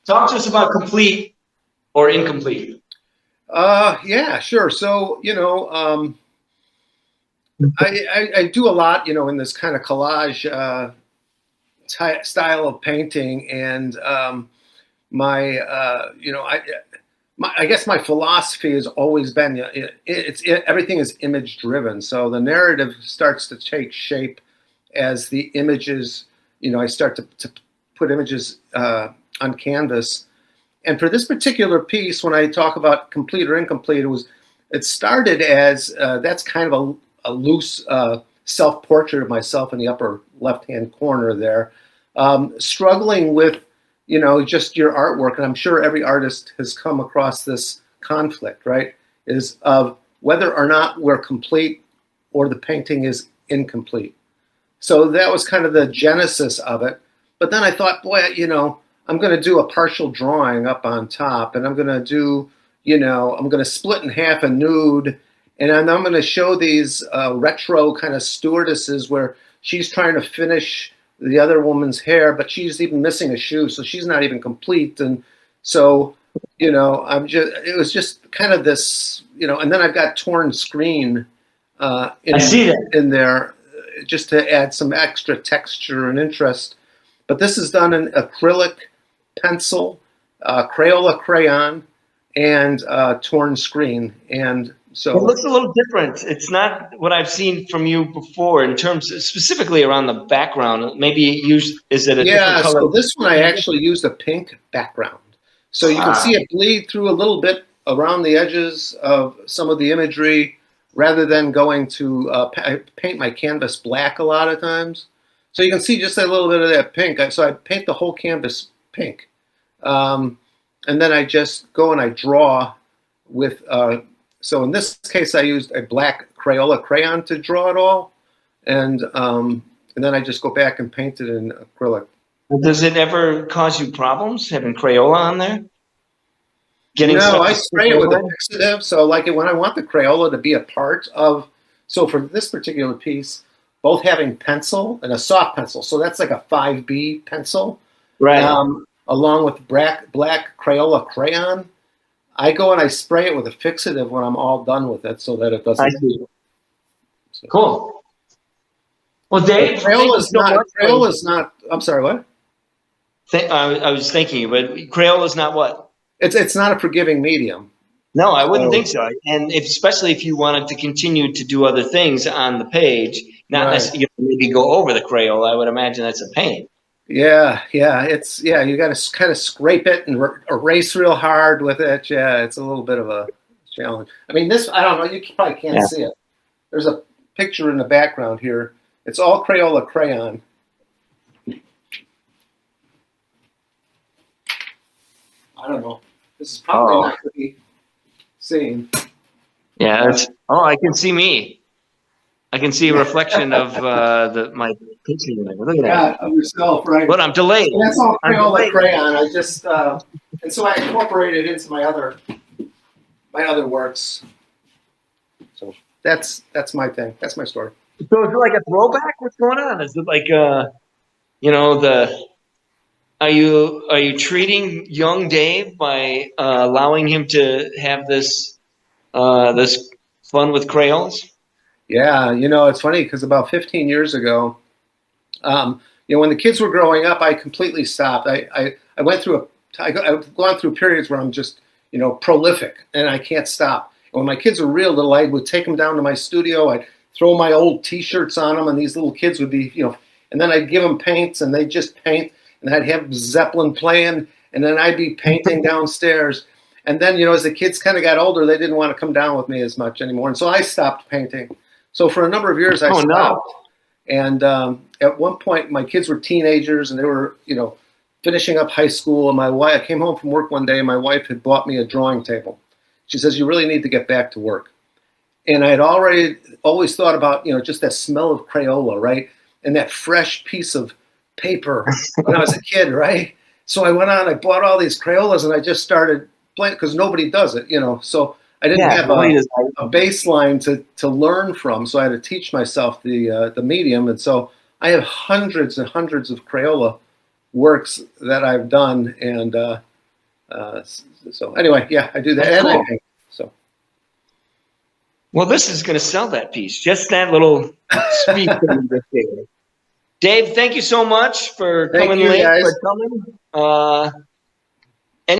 Talk to us about complete or incomplete. Yeah, sure. So, I do a lot, in this kind of collage style of painting, and my, I guess my philosophy has always been everything is image driven. So the narrative starts to take shape as the images, I start to put images on canvas. And for this particular piece, when I talk about complete or incomplete, it started as that's kind of a loose self-portrait of myself in the upper left-hand corner there, struggling with, just your artwork. And I'm sure every artist has come across this conflict, right? Is of whether or not we're complete or the painting is incomplete. So that was kind of the genesis of it. But then I thought, boy, I'm going to do a partial drawing up on top, and I'm going to do, I'm going to split in half a nude, and I'm going to show these retro kind of stewardesses where she's trying to finish the other woman's hair, but she's even missing a shoe, so she's not even complete. And so, it was just kind of this, and then I've got torn screen in there just to add some extra texture and interest. But this is done in acrylic, pencil, Crayola crayon, and torn screen. And so it looks a little different. It's not what I've seen from you before in terms of specifically around the background. Maybe is it a different color? So this one I actually used a pink background. So you can see it bleed through a little bit around the edges of some of the imagery rather than going to I paint my canvas black a lot of times. So you can see just a little bit of that pink. So I paint the whole canvas pink. And then I just go and I draw with, so in this case I used a black Crayola crayon to draw it all. And then I just go back and paint it in acrylic. Does it ever cause you problems having Crayola on there? No, I spray it with a fixative. So like when I want the Crayola to be a part of, so for this particular piece, both having pencil and a soft pencil. So that's like a 5B pencil. Right. Along with black Crayola crayon. I go and I spray it with a fixative when I'm all done with it so that it doesn't. I see. So. Cool. Well, Dave, Crayola is not, I'm sorry, what? I was thinking, but Crayola is not what? It's not a forgiving medium. No, I wouldn't think so. And especially if you wanted to continue to do other things on the page, not necessarily maybe go over the Crayola, I would imagine that's a pain. Yeah, you got to kind of scrape it and erase real hard with it. Yeah, it's a little bit of a challenge. I mean, this, I don't know, you probably can't see it. There's a picture in the background here. It's all Crayola crayon. I don't know. This is probably not going to be seen. Yeah, I can see me. I can see a reflection of my picture. Look at that. Of yourself, right? But I'm delayed. So that's all Crayola crayon. I just and so I incorporated it into my other works. So that's my thing. That's my story. So is it like a throwback? What's going on? Is it like Are you treating young Dave by allowing him to have this fun with crayons? Yeah, it's funny because about 15 years ago, when the kids were growing up, I completely stopped. I've gone through periods where I'm just, prolific and I can't stop. And when my kids were real little, I would take them down to my studio. I'd throw my old T-shirts on them, and these little kids would be, and then I'd give them paints, and they'd just paint, and I'd have Zeppelin playing, and then I'd be painting downstairs. And then, as the kids kind of got older, they didn't want to come down with me as much anymore, and so I stopped painting. So for a number of years, I stopped. No. And at one point, my kids were teenagers, and they were, finishing up high school. And I came home from work one day, and my wife had bought me a drawing table. She says, "You really need to get back to work." And I had always thought about, just that smell of Crayola, right? And that fresh piece of paper when I was a kid, right? So I went on, I bought all these Crayolas, and I just started playing because nobody does it, So I didn't have a baseline to learn from, so I had to teach myself the medium. And so I have hundreds and hundreds of Crayola works that I've done, and So anyway, yeah, I do that. That's And I cool. paint. So Well, this is going to sell that piece. Just that little speech that we just gave. Dave, thank you so much for thank coming you late, guys. for coming.